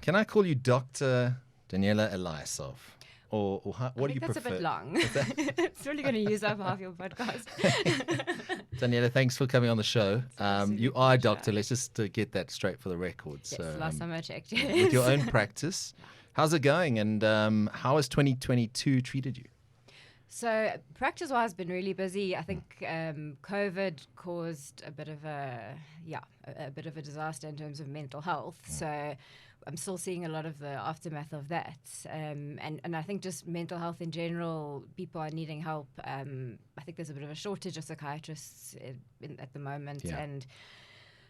Can I call you Dr. Danella Eliasov? Or what do you prefer? That's a bit long. It's really going to use up half your podcast. Daniella, thanks for coming on the show. You are a doctor. pleasure. Let's just get that straight for the record. Yes, So, last time I checked. with your own practice, how's it going? And how has 2022 treated you? So practice-wise, been really busy. I think COVID caused a bit of a disaster in terms of mental health. So I'm still seeing a lot of the aftermath of that. And I think just mental health in general, people are needing help. I think there's a bit of a shortage of psychiatrists at the moment. Yeah. And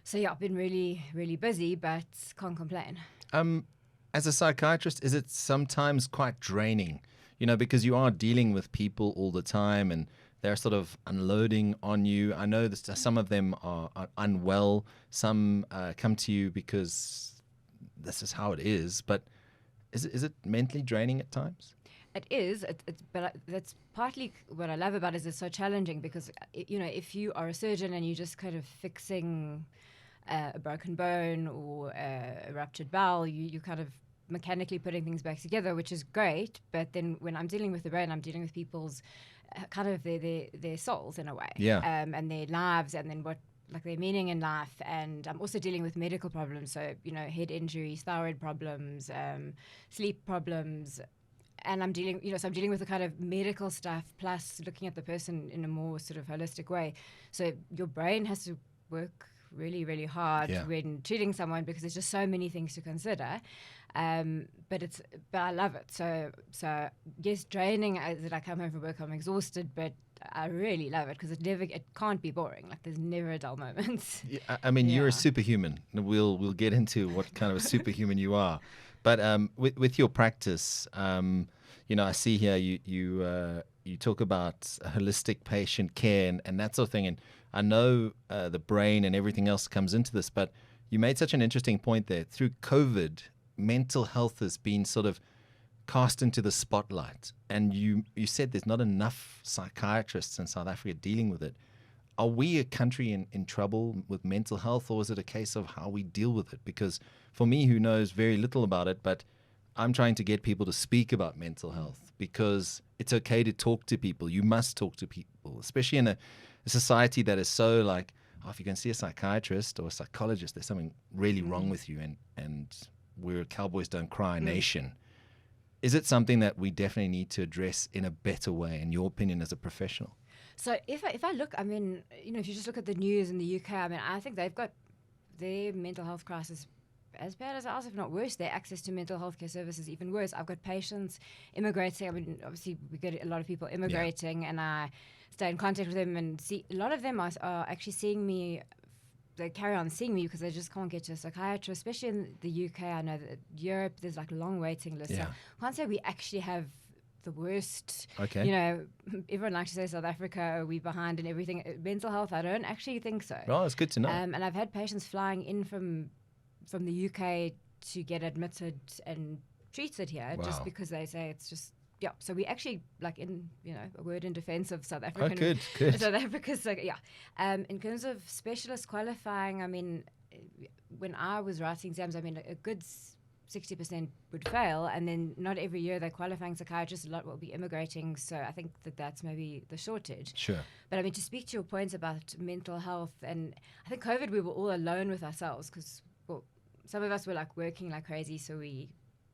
so, I've been really, really busy, but can't complain. As a psychiatrist, is it sometimes quite draining? Because you are dealing with people all the time and they're sort of unloading on you. I know that some of them are unwell. Some come to you because this is how it is. But is it mentally draining at times? It is, but that's partly what I love about it is it's so challenging because, if you are a surgeon and you're just kind of fixing a broken bone or a ruptured bowel, you kind of mechanically putting things back together, which is great. But then when I'm dealing with the brain, I'm dealing with people's kind of their souls in a way, and their lives, and then what their meaning in life. And I'm also dealing with medical problems, so head injuries, thyroid problems, sleep problems. And I'm dealing with the kind of medical stuff plus looking at the person in a more sort of holistic way. So your brain has to work really, really hard when treating someone because there's just so many things to consider. But I love it. So yes, draining that I come home from work, I'm exhausted, but I really love it because it can't be boring. There's never a dull moment. Yeah, I mean, you're a superhuman. We'll get into what kind of a superhuman you are. But with your practice, I see here you talk about holistic patient care and that sort of thing. And I know the brain and everything else comes into this, but you made such an interesting point there. Through COVID, mental health has been sort of cast into the spotlight. And you said there's not enough psychiatrists in South Africa dealing with it. Are we a country in trouble with mental health, or is it a case of how we deal with it? Because for me, who knows very little about it, but I'm trying to get people to speak about mental health because it's okay to talk to people. You must talk to people, especially in a society that is so if you can see a psychiatrist or a psychologist, there's something really wrong with you. And we're a Cowboys Don't Cry nation. Is it something that we definitely need to address in a better way, in your opinion, as a professional? So if I look, if you just look at the news in the UK, I think they've got their mental health crisis as bad as ours, if not worse. Their access to mental health care services even worse. I've got patients immigrating. Obviously we get a lot of people immigrating, and I stay in contact with them and see a lot of them are actually seeing me. They carry on seeing me because they just can't get to a psychiatrist, especially in the UK. I know that Europe, there's long waiting lists. So I can't say we actually have the worst. Okay. Everyone likes to say South Africa, are we behind in everything? Mental health, I don't actually think so. Well, it's good to know. And I've had patients flying in from the UK to get admitted and treated here just because they say it's just, so we actually, a word in defense of South Africa. Oh, good. South Africa's in terms of specialist qualifying, when I was writing exams, a good 60% would fail, and then not every year they're qualifying psychiatrists. A lot will be immigrating, so I think that's maybe the shortage. Sure. But to speak to your points about mental health, and I think COVID, we were all alone with ourselves because, some of us were working like crazy, so we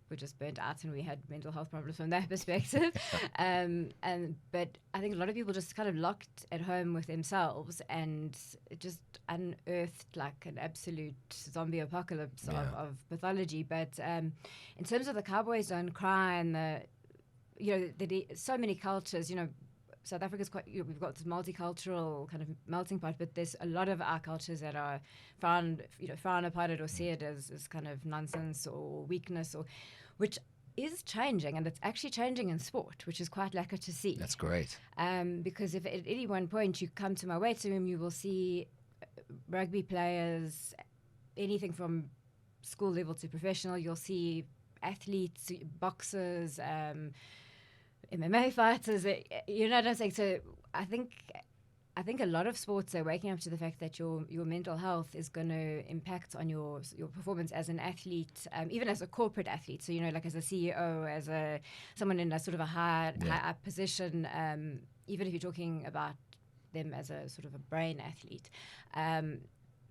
were just burnt out and we had mental health problems from that perspective. But I think a lot of people just kind of locked at home with themselves, and it just unearthed an absolute zombie apocalypse of pathology. But in terms of the Cowboys Don't Cry and so many cultures, South Africa's quite, we've got this multicultural kind of melting pot, but there's a lot of our cultures that are frown upon it or see it as kind of nonsense or weakness, which is changing, and it's actually changing in sport, which is quite lekker to see. That's great. Because if at any one point you come to my waiting room, you will see rugby players, anything from school level to professional. You'll see athletes, boxers, MMA fighters, you know what I'm saying? So I think I think a lot of sports are waking up to the fact that your mental health is going to impact on your performance as an athlete, even as a corporate athlete. So, you know, like as a CEO, as someone in a sort of a high up position, even if you're talking about them as a sort of a brain athlete,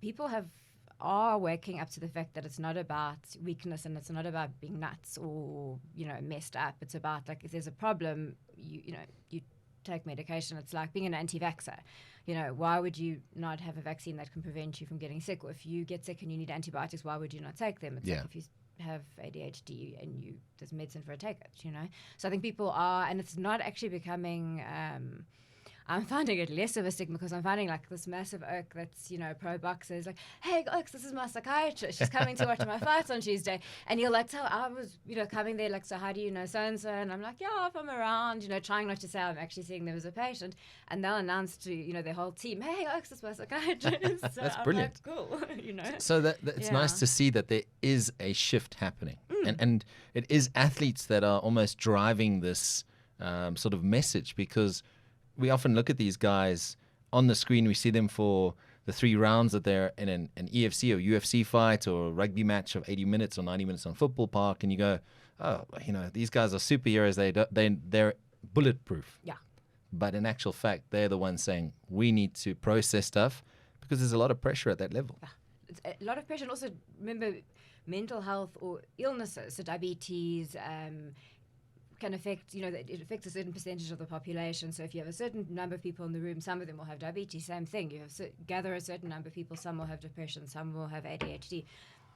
people are waking up to the fact that it's not about weakness and it's not about being nuts or, you know, messed up. It's about, like, if there's a problem, you take medication. It's like being an anti-vaxxer. You know, why would you not have a vaccine that can prevent you from getting sick? Or if you get sick and you need antibiotics, why would you not take them? It's like if you have ADHD and there's medicine for it, take it, you know? So I think people are, and it's not actually becoming... I'm finding it less of a stigma because I'm finding like this massive oak that's, you know, pro boxer is like, hey, Oaks, this is my psychiatrist. She's coming to watch my fights on Tuesday. And he'll like tell, I was, you know, coming there like, so how do you know so-and-so? And I'm like, yeah, if I'm around, you know, trying not to say I'm actually seeing them as a patient. And they'll announce to, you know, their whole team, hey, Oaks is my psychiatrist. So that's I'm brilliant. like, cool, you know. So that it's nice to see that there is a shift happening. And it is athletes that are almost driving this sort of message, because we often look at these guys on the screen. We see them for the 3 rounds that they're in an EFC or UFC fight or a rugby match of 80 minutes or 90 minutes on football park, and you go, oh, you know, these guys are superheroes. They're bulletproof. Yeah. But in actual fact, they're the ones saying we need to process stuff because there's a lot of pressure at that level. It's a lot of pressure. And also, remember, mental health or illnesses, so diabetes, can affect, you know, it affects a certain percentage of the population. So if you have a certain number of people in the room, some of them will have diabetes, same thing. You have gather a certain number of people, some will have depression, some will have ADHD.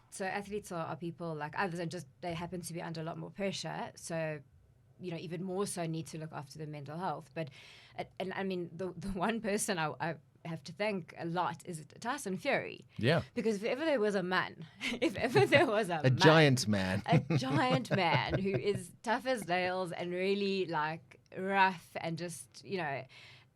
So athletes are people like others, and just they happen to be under a lot more pressure. So, you know, even more so need to look after their mental health. But, and I mean, the one person I have to thank a lot is Tyson Fury. Yeah. Because if ever there was a man, a giant man, a giant man who is tough as nails and really like rough and just, you know,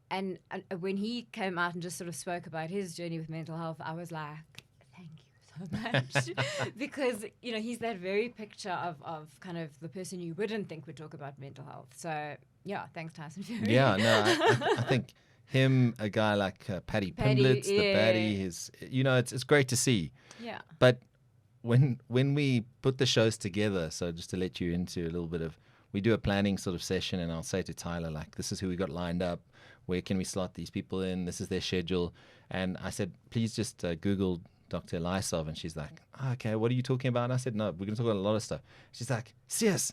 and when he came out and just sort of spoke about his journey with mental health, I was like, thank you so much. Because, you know, he's that very picture of kind of the person you wouldn't think would talk about mental health. So yeah, thanks Tyson Fury. Yeah, no, I think him, a guy like Paddy Pimblett, the baddie, you know, it's great to see. Yeah. But when we put the shows together, so just to let you into a little bit of, we do a planning sort of session, and I'll say to Tyler, like, this is who we got lined up. Where can we slot these people in? This is their schedule. And I said, please just Google Dr. Eliasov. And she's like, oh, okay, what are you talking about? And I said, no, we're going to talk about a lot of stuff. She's like, sis,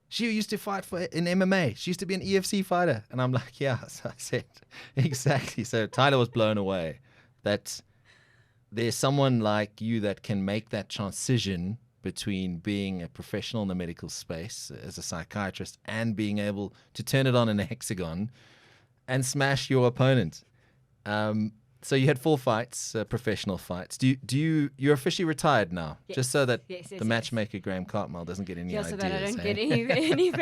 she used to fight in MMA. She used to be an EFC fighter. And I'm like, yeah. So I said, exactly. So Tyler was blown away that there's someone like you that can make that transition between being a professional in the medical space as a psychiatrist and being able to turn it on in a hexagon and smash your opponent. So you had 4 fights, professional fights. You're officially retired now? Yes. Just so that yes, the matchmaker Graham Cartmel doesn't get any ideas. So that I don't get any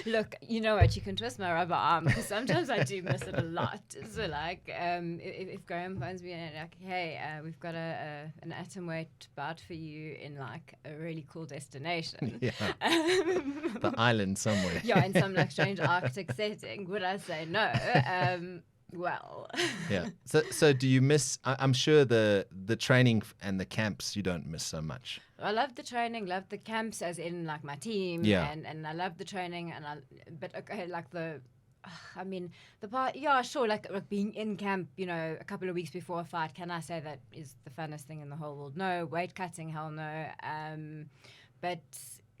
Look, you know what? You can twist my rubber arm because sometimes I do miss it a lot. So like, if Graham phones me and like, hey, we've got an atom weight bout for you in like a really cool destination. Yeah. The island somewhere. Yeah, in some like strange Arctic setting. Would I say no? Well, yeah. So do you miss? I'm sure the training and the camps you don't miss so much. I love the training, love the camps, as in like my team. Yeah. And I love the training, but okay, like the part. Yeah, sure. Like being in camp, you know, a couple of weeks before a fight. Can I say that is the funnest thing in the whole world? No. Weight cutting, hell no. But.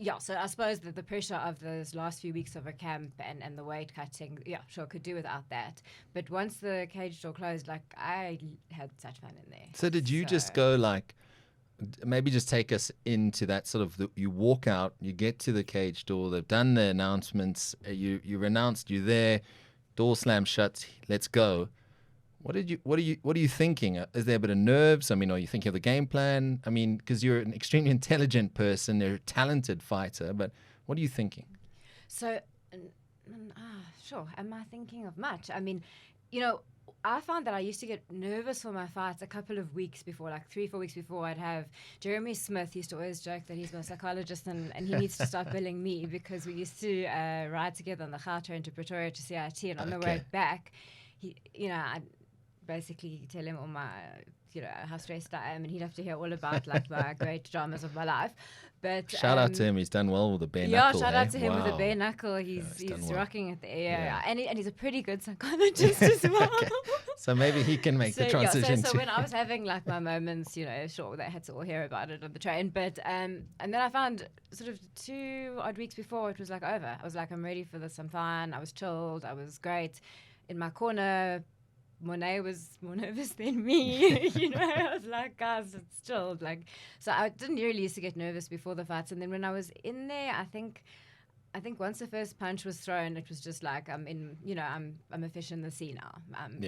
Yeah, so I suppose that the pressure of those last few weeks of a camp and the weight cutting, yeah, sure, could do without that. But once the cage door closed, like, I had such fun in there. So did you just go, like, maybe just take us into that sort of, you walk out, you get to the cage door, they've done the announcements, you're announced, you're there, door slams shut, let's go. What are you thinking? Is there a bit of nerves? I mean, are you thinking of the game plan? I mean, because you're an extremely intelligent person, you're a talented fighter, but what are you thinking? So, sure. Am I thinking of much? I mean, you know, I found that I used to get nervous for my fights a couple of weeks before, like 3-4 weeks before. I'd have Jeremy Smith used to always joke that he's my psychologist and he needs to start billing me because we used to ride together on the Gauteng to Pretoria to CIT, and on the way back, I basically tell him all my, how stressed I am, and he'd have to hear all about like the great dramas of my life. But shout out to him. He's done well with the bare yeah, knuckle. shout out to him with the Wow. bare knuckle. He's done well. rocking it. Yeah. And he's a pretty good psychologist as well. Okay. So maybe he can make the transition. So when I was having like my moments, sure, they had to all hear about it on the train. But and then I found sort of 2 odd weeks before it was like over. I was like, I'm ready for this. I'm fine. I was chilled. I was great. In my corner, Monet was more nervous than me. I was like, guys, it's chilled. Like, so I didn't really used to get nervous before the fights. And then when I was in there, I think once the first punch was thrown, it was just like I'm a fish in the sea now. I'm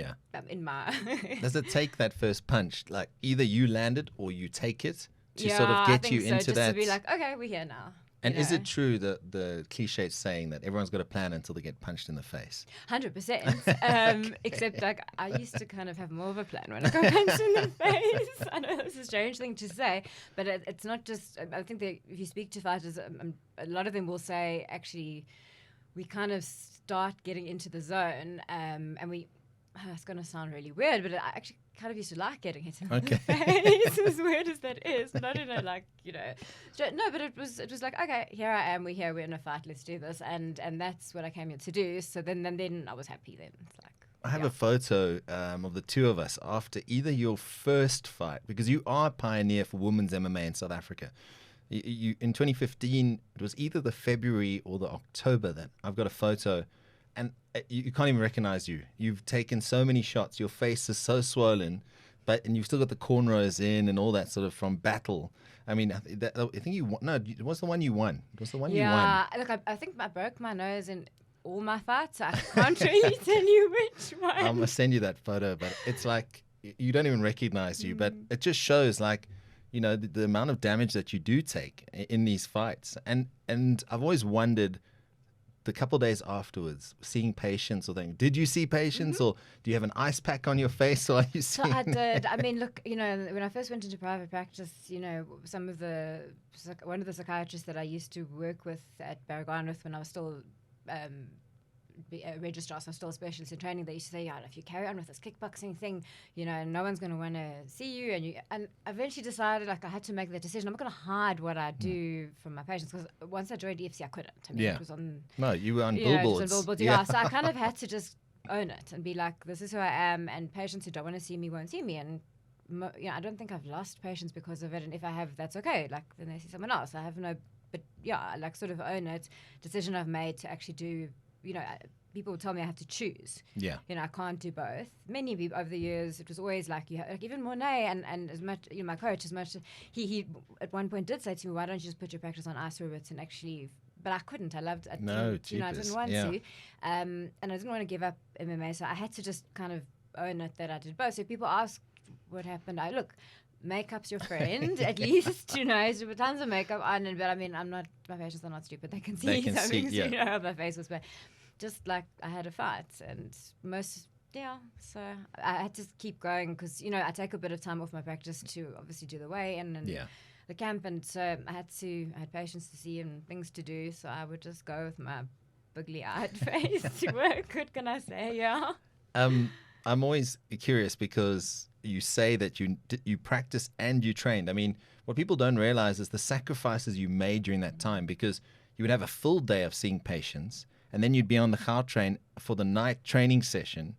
in my. Does it take that first punch? Like either you land it or you take it to sort of get you into just that. To be like, okay, we're here now. And is it true that the cliche saying that everyone's got a plan until they get punched in the face? 100%. Except like I used to kind of have more of a plan when I got punched in the face. I know it's a strange thing to say, but it's not just. I think that if you speak to fighters, a lot of them will say actually, we kind of start getting into the zone, and we. It's going to sound really weird, but I actually kind of used to like getting hit in the face, as weird as that is. And I don't know, no, but it was like, okay, here I am, we're in a fight, let's do this, and that's what I came here to do. So then I was happy. Then it's like I have a photo of the two of us after either your first fight, because you are a pioneer for women's MMA in South Africa. You in 2015, it was either the February or the October. Then I've got a photo. And you can't even recognize you. You've taken so many shots. Your face is so swollen, and you've still got the cornrows in and all that sort of from battle. I mean, I think you won. No, it was the one you won. It was the one you won. Yeah, look, I think I broke my nose in all my fights. I can't really tell you which one. I'm going to send you that photo, but it's like you don't even recognize you. But it just shows like, the amount of damage that you do take in these fights. And I've always wondered, the couple of days afterwards, seeing patients or things, did you see patients or do you have an ice pack on your face or are you seeing? So I did. I mean, look, when I first went into private practice, one of the psychiatrists that I used to work with at Baragwanath when I was still a registrar, so I'm still a specialist in training, they used to say, if you carry on with this kickboxing thing, no one's going to want to see you. And I eventually decided, I had to make that decision. I'm not going to hide what I do from my patients, because once I joined EFC, I couldn't. I mean, it was on... No, you were on billboards. So I kind of had to just own it and be like, this is who I am, and patients who don't want to see me won't see me. And I don't think I've lost patients because of it, and if I have, that's okay. Then they see someone else. I have no... But I sort of own it. Decision I've made to actually do... people tell me I have to choose. Yeah. I can't do both. Many people over the years, it was always even Monet and as much, my coach, as much, he at one point did say to me, why don't you just put your practice on ice robots and actually, but I couldn't. I didn't want to. And I didn't want to give up MMA. So I had to just kind of own it that I did both. So people ask what happened. Makeup's your friend, at least, so put tons of makeup on, but I mean, my patients are not stupid. They can see how my face was, but just like I had a fight, and so I had to keep going because, I take a bit of time off my practice to obviously do the weigh-in and the camp, and so I had patients to see and things to do, so I would just go with my bugly-eyed face to work. What can I say? Yeah. I'm always curious because you say that you practice and you trained. I mean, what people don't realize is the sacrifices you made during that time, because you would have a full day of seeing patients, and then you'd be on the car train for the night training session,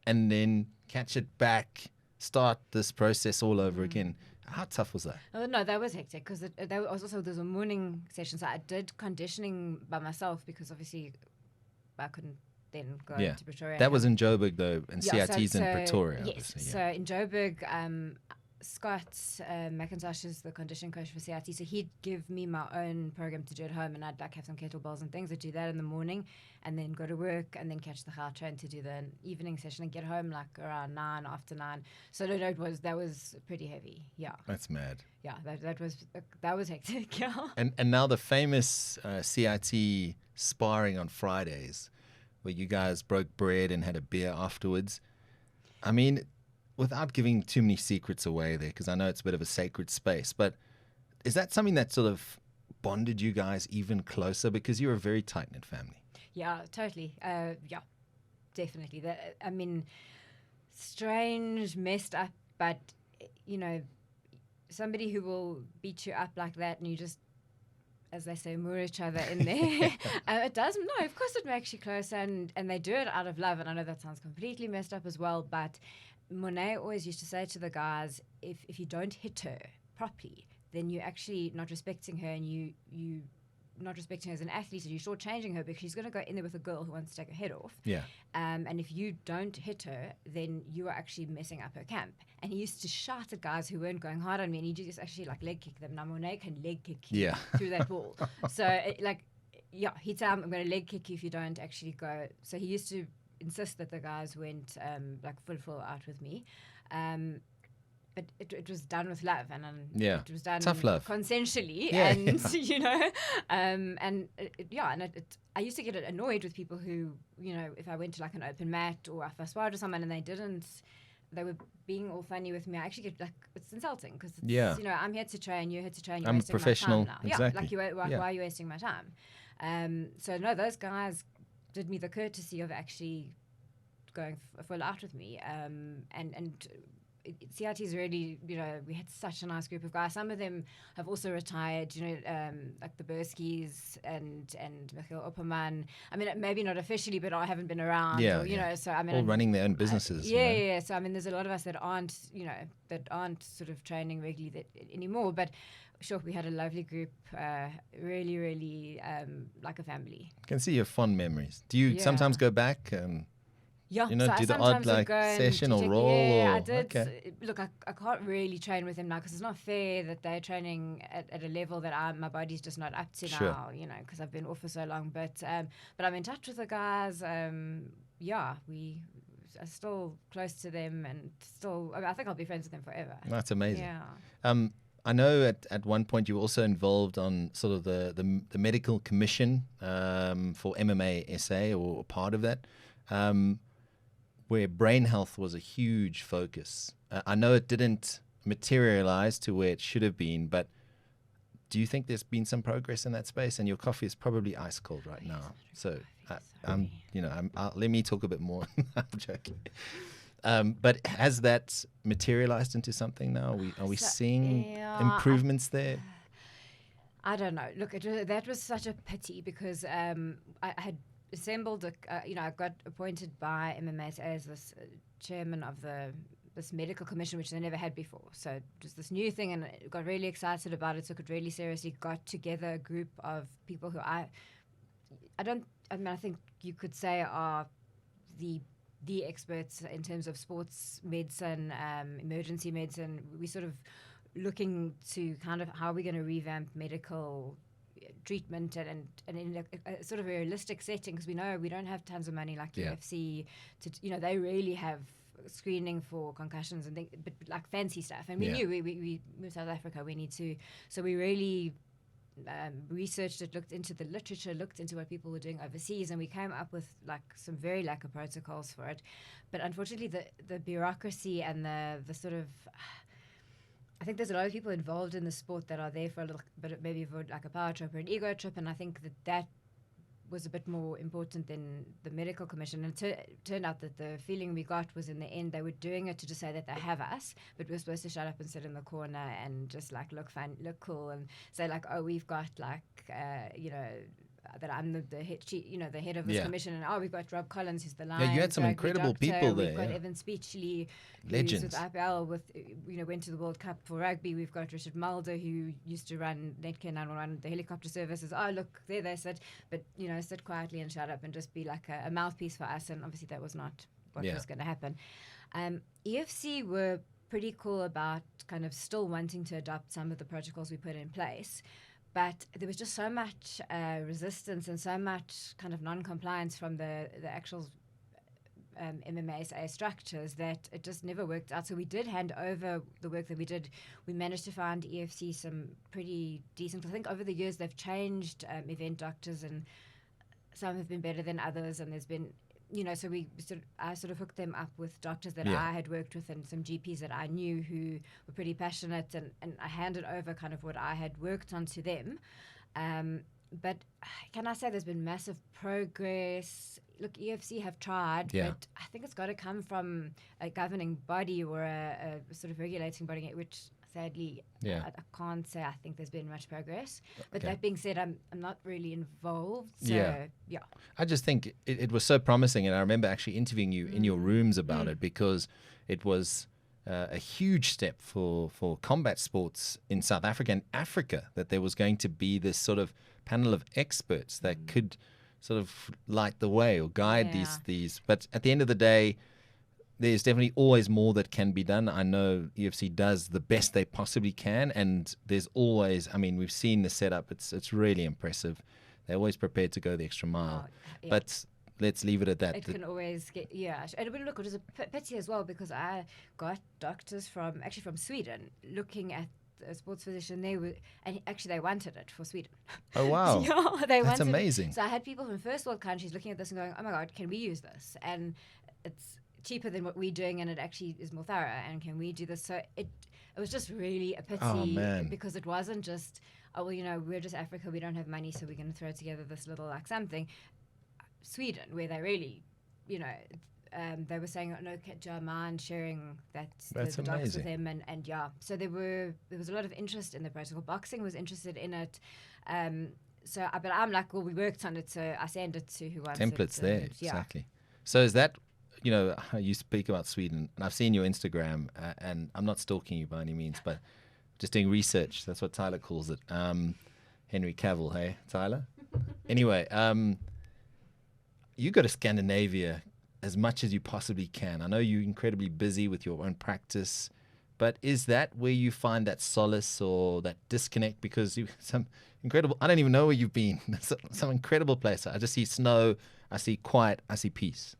and then catch it back, start this process all over again. How tough was that? Oh, no, that was hectic because there was a morning session. So I did conditioning by myself because obviously I couldn't then go to Pretoria. That was in Joburg though, and CIT's in Pretoria. Yes, so in Joburg, Scott McIntosh is the conditioning coach for CIT, so he'd give me my own program to do at home, and I'd have some kettlebells and things. I'd do that in the morning and then go to work and then catch the car train to do the evening session and get home around 9, after 9. So that was pretty heavy. Yeah, that's mad. Yeah, that was hectic. Yeah. And now the famous CIT sparring on Fridays, where you guys broke bread and had a beer afterwards. I mean, without giving too many secrets away there, because I know it's a bit of a sacred space, but is that something that sort of bonded you guys even closer? Because you're a very tight-knit family. Yeah, totally. Yeah. definitely. Strange, messed up, but, somebody who will beat you up like that and you just, as they say, moor each other in there. It does, no, of course it makes you closer, and they do it out of love. And I know that sounds completely messed up as well, but Monet always used to say to the guys, if you don't hit her properly, then you're actually not respecting her, and you not respecting her as an athlete, and you're shortchanging her, because she's going to go in there with a girl who wants to take her head off. Yeah. And if you don't hit her, then you are actually messing up her camp. And he used to shout at guys who weren't going hard on me, and he just actually leg kick them. Now Monet can leg kick you through that ball. So he'd say, I'm going to leg kick you if you don't actually go. So he used to insist that the guys went full out with me. But it was done with love, and it was done tough love, consensually, I used to get annoyed with people who, if I went to like an open mat or if I sparred with someone and they were being all funny with me, I actually get it's insulting, because I'm here to train, you're here to train, you're I'm a professional, my time now. exactly. Why are you wasting my time? So no, those guys did me the courtesy of actually going full out with me, and CIT is really, we had such a nice group of guys. Some of them have also retired, like the Burskis and Michiel Opperman. I mean, maybe not officially, but I haven't been around. So I mean, all running their own businesses. So I mean, there's a lot of us that aren't sort of training regularly anymore. But sure, we had a lovely group, really, really like a family. I can see your fond memories. Do you sometimes go back and? Yeah, do the odd session or roll? Yeah, I did. Okay. Look, I can't really train with him now, because it's not fair that they're training at a level that my body's just not up to now, because I've been off for so long. But I'm in touch with the guys. We are still close to them, and I think I'll be friends with them forever. That's amazing. Yeah. I know at one point you were also involved on sort of the medical commission for MMA SA, or part of that. Where brain health was a huge focus. I know it didn't materialize to where it should have been, but do you think there's been some progress in that space? And your coffee is probably ice cold right now. So, let me talk a bit more. I'm joking. But has that materialized into something now? Are we seeing improvements there? I don't know. Look, that was such a pity, because I had assembled I got appointed by MMA as this chairman of this medical commission, which they never had before. So just this new thing, and I got really excited about it, took it really seriously, got together a group of people who I think you could say are the experts in terms of sports medicine, emergency medicine. We sort of looking to kind of how we're going to revamp medical treatment and in a sort of a realistic setting, because we know we don't have tons of money like UFC they really have screening for concussions and things, but like fancy stuff, and we knew we moved South Africa, we need to, so we really researched it, looked into the literature, looked into what people were doing overseas, and we came up with like some very lacquer protocols for it. But unfortunately the bureaucracy and the sort of, I think there's a lot of people involved in the sport that are there for a little bit, maybe for like a power trip or an ego trip, and I think that was a bit more important than the medical commission. And it turned out that the feeling we got was, in the end, they were doing it to just say that they have us, but we're supposed to shut up and sit in the corner and just like look fun, look cool, and say like, oh, we've got like that I'm the head, the head of this commission, and we've got Rob Collins, who's the Lions. Yeah, you had some incredible people there. We've got Evan Speechley, legends with IPL, went to the World Cup for rugby. We've got Richard Mulder, who used to run Netcare 911, the helicopter services. Oh, look, there they sit, but sit quietly and shut up and just be like a mouthpiece for us. And obviously that was not what was going to happen. EFC were pretty cool about kind of still wanting to adopt some of the protocols we put in place. But there was just so much resistance and so much kind of non-compliance from the actual MMA structures that it just never worked out. So we did hand over the work that we did. We managed to find EFC some pretty decent. I think over the years they've changed event doctors, and some have been better than others. And there's been, so I sort of hooked them up with doctors that I had worked with and some GPs that I knew who were pretty passionate, and I handed over kind of what I had worked on to them. but can I say there's been massive progress? Look, UFC have tried, Yeah. but I think it's got to come from a governing body or a sort of regulating body, which sadly Yeah. I can't say I think there's been much progress. But Okay. that being said, I'm not really involved. So, Yeah. yeah. I just think it was so promising, and I remember actually interviewing you in your rooms about it, because it was a huge step for combat sports in South Africa and Africa, that there was going to be this sort of panel of experts that could sort of light the way or guide Yeah. these. But at the end of the day, there's definitely always more that can be done. I know UFC does the best they possibly can, and there's always, I mean, we've seen the setup. It's really impressive. They're always prepared to go the extra mile. Yeah. But let's leave it at that. It can always get, yeah. And look, it was a pity as well, because I got doctors from Sweden looking at a sports physician. They wanted it for Sweden. Oh, wow. Yeah, they That's wanted amazing. It. So I had people from first world countries looking at this and going, oh my God, can we use this? And it's cheaper than what we're doing, and it actually is more thorough, and can we do this? So it was just really a pity. Oh, man. Because it wasn't just, oh, well, we're just Africa, we don't have money, so we're going to throw together this little like something. Sweden, where they really, they were saying, oh, no, do I mind sharing That's the docs amazing. with them? And yeah, so there was a lot of interest in the protocol. Boxing was interested in it. But I'm like, well, we worked on it, so I send it to who wants Templates it. there, And, yeah. exactly. So is that, you speak about Sweden, and I've seen your Instagram, and I'm not stalking you by any means, but just doing research. That's what Tyler calls it. Henry Cavill, hey, Tyler? Anyway, you go to Scandinavia as much as you possibly can. I know you're incredibly busy with your own practice, but is that where you find that solace or that disconnect? Because some incredible, I don't even know where you've been. Some incredible place. I just see snow, I see quiet, I see peace.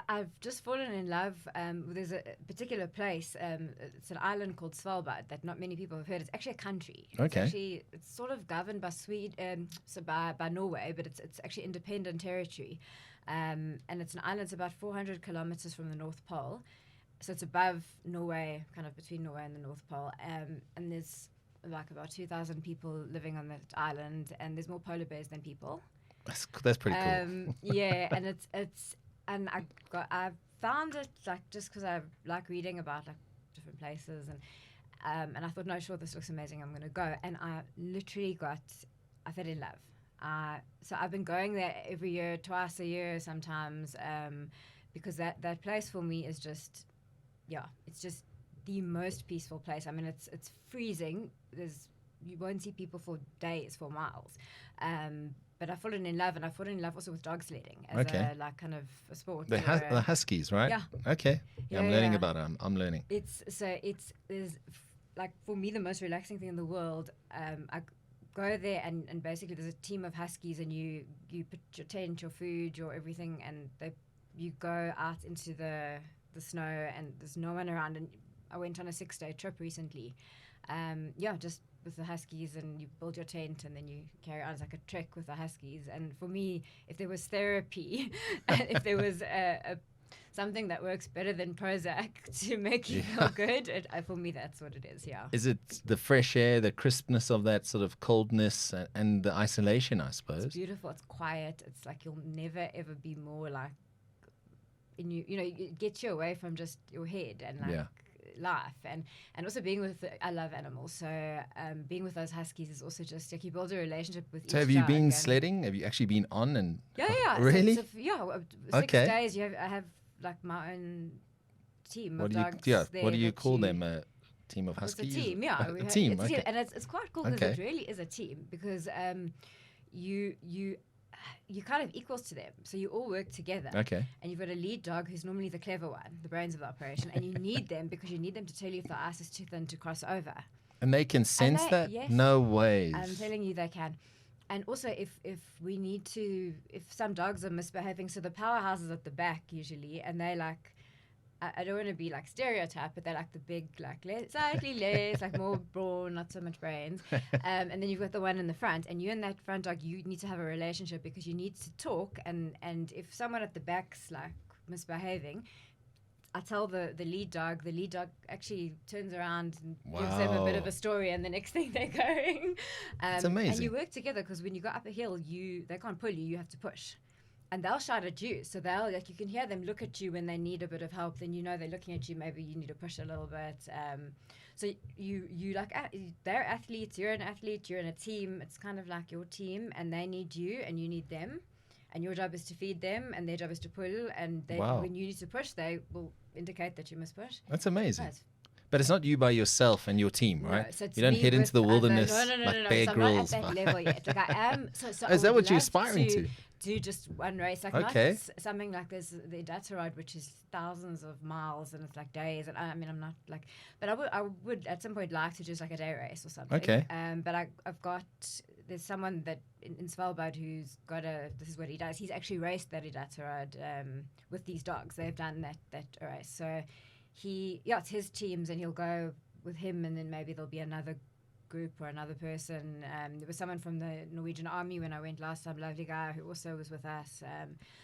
I've just fallen in love. There's a particular place. It's an island called Svalbard that not many people have heard. It's actually a country. Okay. It's sort of governed by Sweden, by Norway, but it's actually independent territory. And it's an island. It's about 400 kilometers from the North Pole, so it's above Norway, kind of between Norway and the North Pole. And there's like about 2,000 people living on that island, and there's more polar bears than people. That's pretty cool. Yeah, and and I found it like just because I like reading about like different places, and I thought, no, sure, this looks amazing, I'm gonna go, and I literally I fell in love. So I've been going there every year, twice a year sometimes, because that place for me is just, it's just the most peaceful place. I mean, it's freezing. You won't see people for days, for miles. But I've fallen in love, and I've fallen in love also with dog sledding as Okay. a kind of a sport. The Huskies, right? Yeah. Okay. Yeah, I'm learning Yeah. about it. I'm learning. There's like, for me, the most relaxing thing in the world. I go there, and basically there's a team of Huskies, and you put your tent, your food, your everything, and you go out into the snow, and there's no one around. And I went on a 6-day trip recently. Just with the Huskies, and you build your tent, and then you carry on. It's like a trek with the Huskies. And for me, if there was therapy, if there was something that works better than Prozac to make you feel good, for me, that's what it is. Yeah. Is it the fresh air, the crispness of that sort of coldness, and the isolation, I suppose? It's beautiful. It's quiet. It's like you'll never ever be more like it gets you away from just your head and like life, and also being with I love animals, so being with those Huskies is also just like you build a relationship with each So have you dog, been and sledding? Have you actually been on? And yeah really? So 6 Okay. days I have like my own team What of do you dogs there what do you that call them? A team of Huskies? It's a team, yeah. A team, It's okay. and it's quite cool because Okay. it really is a team, because you kind of equals to them, so you all work together. Okay. And you've got a lead dog who's normally the clever one, the brains of the operation, and you need them because you need them to tell you if the ice is too thin to cross over. And they can sense that? Yes. No ways. I'm telling you, they can. And also, if some dogs are misbehaving, so the powerhouses at the back usually, and they like, I don't want to be like stereotype, but they're like the big, like slightly less, like more brawn, not so much brains. And then you've got the one in the front, and you and that front dog, you need to have a relationship because you need to talk. And if someone at the back's like misbehaving, I tell the lead dog actually turns around and gives them a bit of a story, and the next thing they're going. It's amazing. And you work together, because when you go up a hill, they can't pull you, you have to push. And they'll shout at you, so they'll, like, you can hear them look at you when they need a bit of help. Then they're looking at you. Maybe you need to push a little bit. So you like, they're athletes. You're an athlete. You're in a team. It's kind of like your team, and they need you, and you need them. And your job is to feed them, and their job is to pull. And when you need to push, they will indicate that you must push. That's amazing. But it's not you by yourself and your team, right? No, so you don't head into the wilderness like Bear Grylls. I'm not at that level yet. Like, I am. So is that what you're aspiring to? Do just one race, like not something like there's the Iditarod, which is thousands of miles and it's like days. And I mean, I'm not like, but I would at some point like to just like a day race or something. Okay. But there's someone that in Svalbard who's got this is what he does. He's actually raced that Iditarod with these dogs. They've done that race. So it's his teams, and he'll go with him, and then maybe there'll be another group or another person. There was someone from the Norwegian Army when I went last time, lovely guy who also was with us.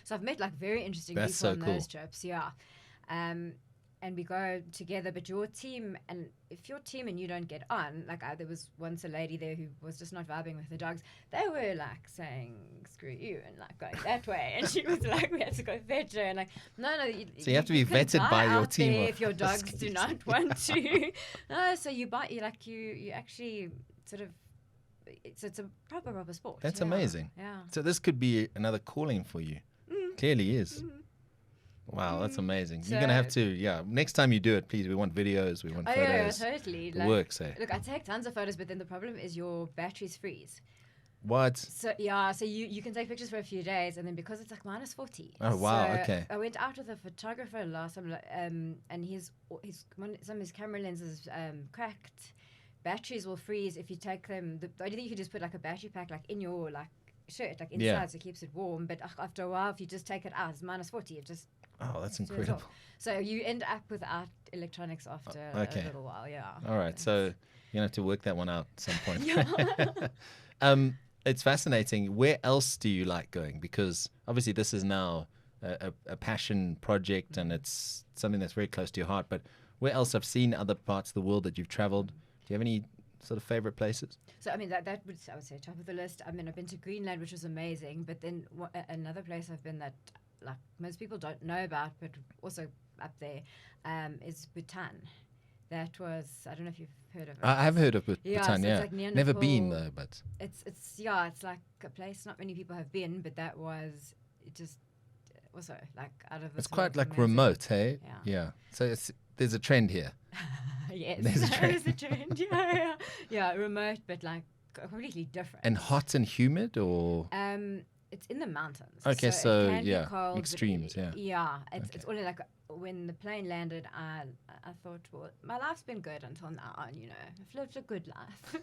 So I've met like very interesting people on those trips. Yeah. And we go together, but your team, and if your team and you don't get on, like there was once a lady there who was just not vibing with the dogs. They were like saying, screw you, and like going that way. And she was like, we had to go fetch her. And like, no. So you have to be vetted by your team. If your dogs do not want to. No, so you actually sort of, it's a proper sport. That's amazing. Yeah. So this could be another calling for you. Clearly is. Mm. Wow, that's amazing. So you're going to have to, next time you do it, please, we want videos, we want photos. Yeah, totally. Like, works, Look, I take tons of photos, but then the problem is your batteries freeze. What? So you can take pictures for a few days, and then because it's like minus 40. Oh, wow, so okay. I went out with a photographer last time, and some of his camera lenses cracked. Batteries will freeze if you take them. The only thing you can just put like a battery pack like in your like shirt, like inside, so it keeps it warm. But after a while, if you just take it out, it's minus 40. It just... Oh, that's incredible. So you end up without electronics after a little while, yeah. All right, so you're going to have to work that one out at some point. It's fascinating. Where else do you like going? Because obviously this is now a passion project, and it's something that's very close to your heart. But where else? I've seen other parts of the world that you've traveled. Do you have any sort of favorite places? So, I mean, that would, I would say, top of the list. I mean, I've been to Greenland, which was amazing. But then another place I've been that like most people don't know about, but also up there, is Bhutan. That was, I don't know if you've heard of it. I have heard of Bhutan, so like never been though, but it's like a place not many people have been, but that was just also like out of this. It's quite like amazing. Remote, hey? Yeah. So there's a trend here. Yes, there's a trend. Yeah, remote, but like completely different. And hot and humid, or? It's in the mountains. Okay, so yeah, cold, extremes. Yeah, it's only like when the plane landed, I thought, well, my life's been good until now, and I've lived a good life.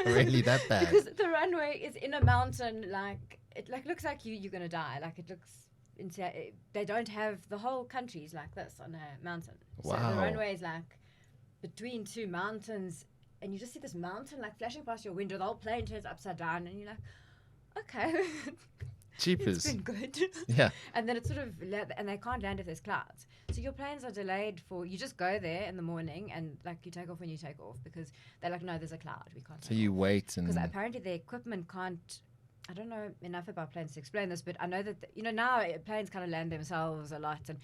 Really, that bad? Because the runway is in a mountain, like it looks like you're gonna die. Like it looks. They don't have the whole country's like this on a mountain. Wow. So the runway is like between two mountains, and you just see this mountain like flashing past your window. The whole plane turns upside down, and you're like, okay. Jeepers. It's been good. Yeah. And then it's sort of, and they can't land if there's clouds. So your planes are delayed you just go there in the morning and like you take off when you take off because they're like, no, there's a cloud. We can't. So you wait and. Because apparently the equipment can't, I don't know enough about planes to explain this, but I know that, now planes kind of land themselves a lot and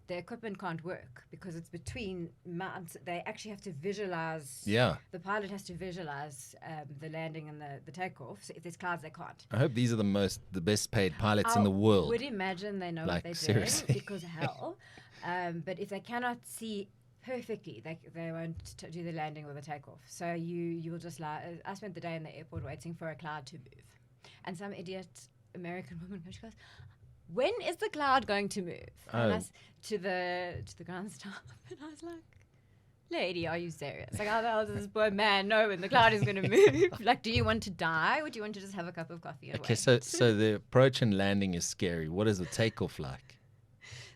the equipment can't work because it's between mountains. They actually have to visualize. Yeah. The pilot has to visualize the landing and the takeoff. So if there's clouds, they can't. I hope these are the best paid pilots in the world. I would imagine they know what they're doing because hell. But if they cannot see perfectly, they won't do the landing or the takeoff. So you will just I spent the day in the airport waiting for a cloud to move. And some idiot American woman, she goes, when is the cloud going to move? And I to the ground staff, and I was like, lady, are you serious? Like, how the hell does this poor man know when the cloud is going to move? Like, do you want to die, or do you want to just have a cup of coffee and wait? So the approach and landing is scary. What is the takeoff like?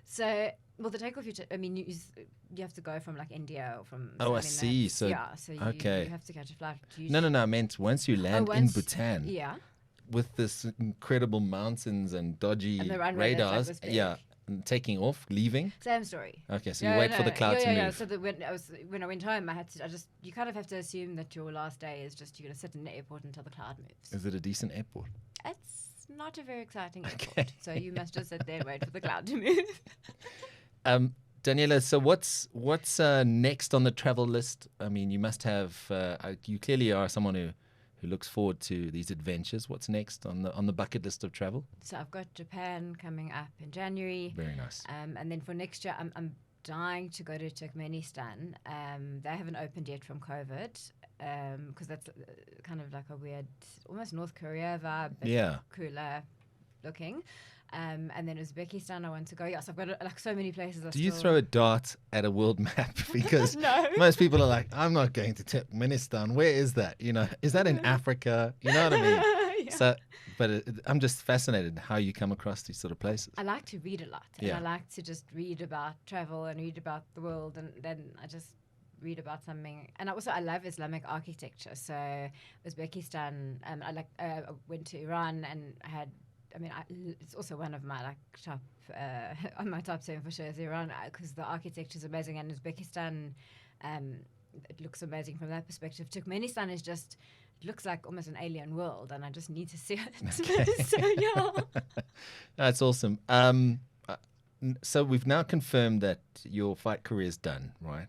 So, well, the takeoff, you have to go from like India or from. Oh, I see. So you have to catch a flight. No. I meant once you land in Bhutan. Yeah. With this incredible mountains and dodgy radars, taking off, leaving? Same story. Okay, so you wait for the cloud to move. Yeah. So that when I went home, you kind of have to assume that your last day is just you're going to sit in the airport until the cloud moves. Is it a decent airport? It's not a very exciting airport, so you must just sit there and wait for the cloud to move. Daniella, so what's next on the travel list? I mean, you must have. You clearly are someone who looks forward to these adventures. What's next on the bucket list of travel? So I've got Japan coming up in January. Very nice. And then for next year, I'm dying to go to Turkmenistan. They haven't opened yet from COVID, because that's kind of like a weird, almost North Korea vibe, but cooler looking. And then Uzbekistan, I want to go. Yes, I've got like so many places. Do you throw a dart at a world map? Because no. Most people are like, I'm not going to Turkmenistan. Where is that? You know, is that in Africa? You know what I mean? Yeah. So, but I'm just fascinated how you come across these sort of places. I like to read a lot, and I like to just read about travel and read about the world, and then I just read about something. And I love Islamic architecture. So Uzbekistan, I went to Iran and it's also one of my top on my top 7 for sure is Iran, because the architecture is amazing, and Uzbekistan, it looks amazing from that perspective. Turkmenistan is just, it looks like almost an alien world, and I just need to see it. Okay. So yeah, that's awesome. So we've now confirmed that your fight career is done, right?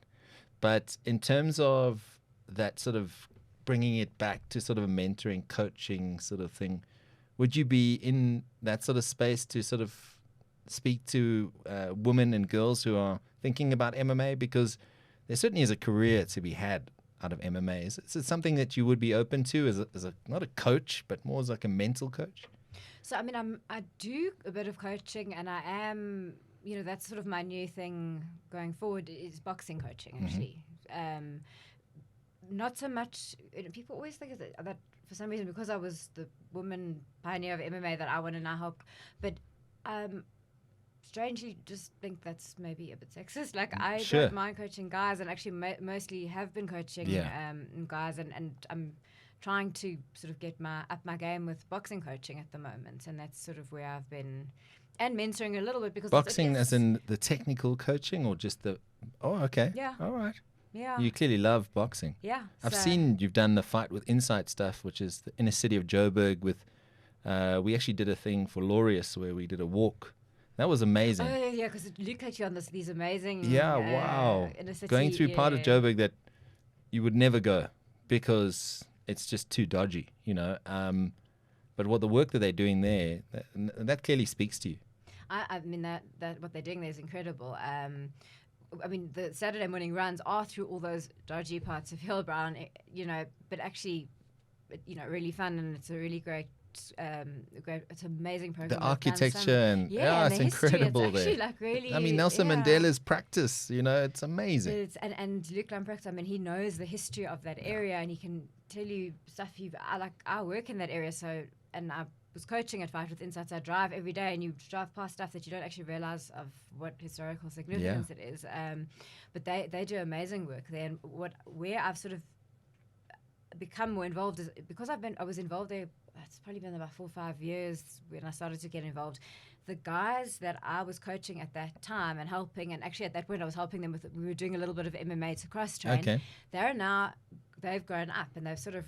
But in terms of that sort of bringing it back to sort of a mentoring, coaching sort of thing, would you be in that sort of space to sort of speak to women and girls who are thinking about MMA? Because there certainly is a career to be had out of MMA. Is it something that you would be open to as a not a coach, but more as like a mental coach? So I do a bit of coaching, and I am, that's sort of my new thing going forward is boxing coaching actually. Not so much. People always think that for some reason, because I was the woman pioneer of MMA, that I want to now help. But strangely, just think that's maybe a bit sexist. Like, I don't mind coaching guys, and actually mostly have been coaching guys, and I'm trying to sort of up my game with boxing coaching at the moment, and that's sort of where I've been, and mentoring a little bit, because boxing as in the technical coaching, or just the all right. Yeah. You clearly love boxing. Yeah. I've seen you've done the Fight with Insight stuff, which is the inner city of Joburg with, we actually did a thing for Laureus where we did a walk. That was amazing. Oh, yeah, because Luke takes you on these amazing wow. inner city, going through part of Joburg that you would never go because it's just too dodgy, but what the work that they're doing there, that clearly speaks to you. I mean, that what they're doing there is incredible. The Saturday morning runs are through all those dodgy parts of Hillbrown, but actually, really fun, and it's a really great, it's an amazing program. The architecture and it's incredible it's there. Like really, Nelson Mandela's practice, it's amazing. And Luke Lamprecht, he knows the history of that area, and he can tell you stuff. I work in that area, and I was coaching at Fight with Insights. I drive every day, and you drive past stuff that you don't actually realize of what historical significance it is. But they do amazing work there. And where I've sort of become more involved is because I was involved there. It's probably been about 4 or 5 years when I started to get involved. The guys that I was coaching at that time and helping, and actually at that point I was helping them we were doing a little bit of MMA to cross train. Okay. They've grown up, and they've sort of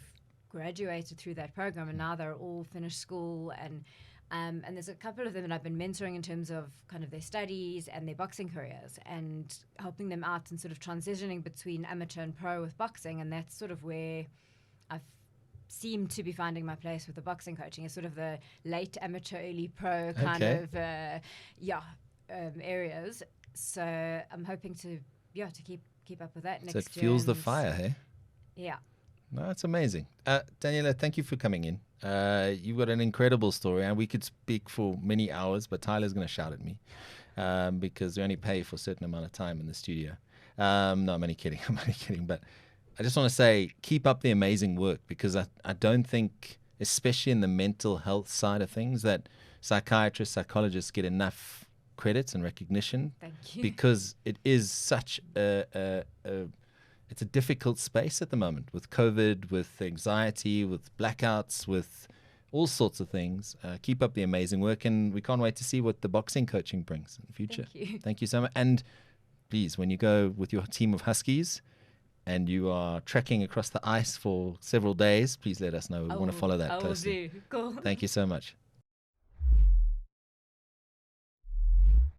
graduated through that program, and now they're all finished school, and there's a couple of them that I've been mentoring in terms of kind of their studies and their boxing careers, and helping them out and sort of transitioning between amateur and pro with boxing. And that's sort of where I've seemed to be finding my place with the boxing coaching, is sort of the late amateur, early pro kind of areas. So I'm hoping to keep up with that next year. So it fuels the fire, hey? Yeah. No, it's amazing. Daniella, thank you for coming in. You've got an incredible story, and we could speak for many hours, but Tyler's going to shout at me because we only pay for a certain amount of time in the studio. No, I'm only kidding. But I just want to say, keep up the amazing work, because I don't think, especially in the mental health side of things, that psychiatrists, psychologists get enough credit and recognition. Thank you. Because it is such it's a difficult space at the moment with COVID, with anxiety, with blackouts, with all sorts of things. Keep up the amazing work, and we can't wait to see what the boxing coaching brings in the future. Thank you. Thank you so much. And please, when you go with your team of Huskies and you are trekking across the ice for several days, please let us know. We want to follow that closely. I will do. Cool. Thank you so much.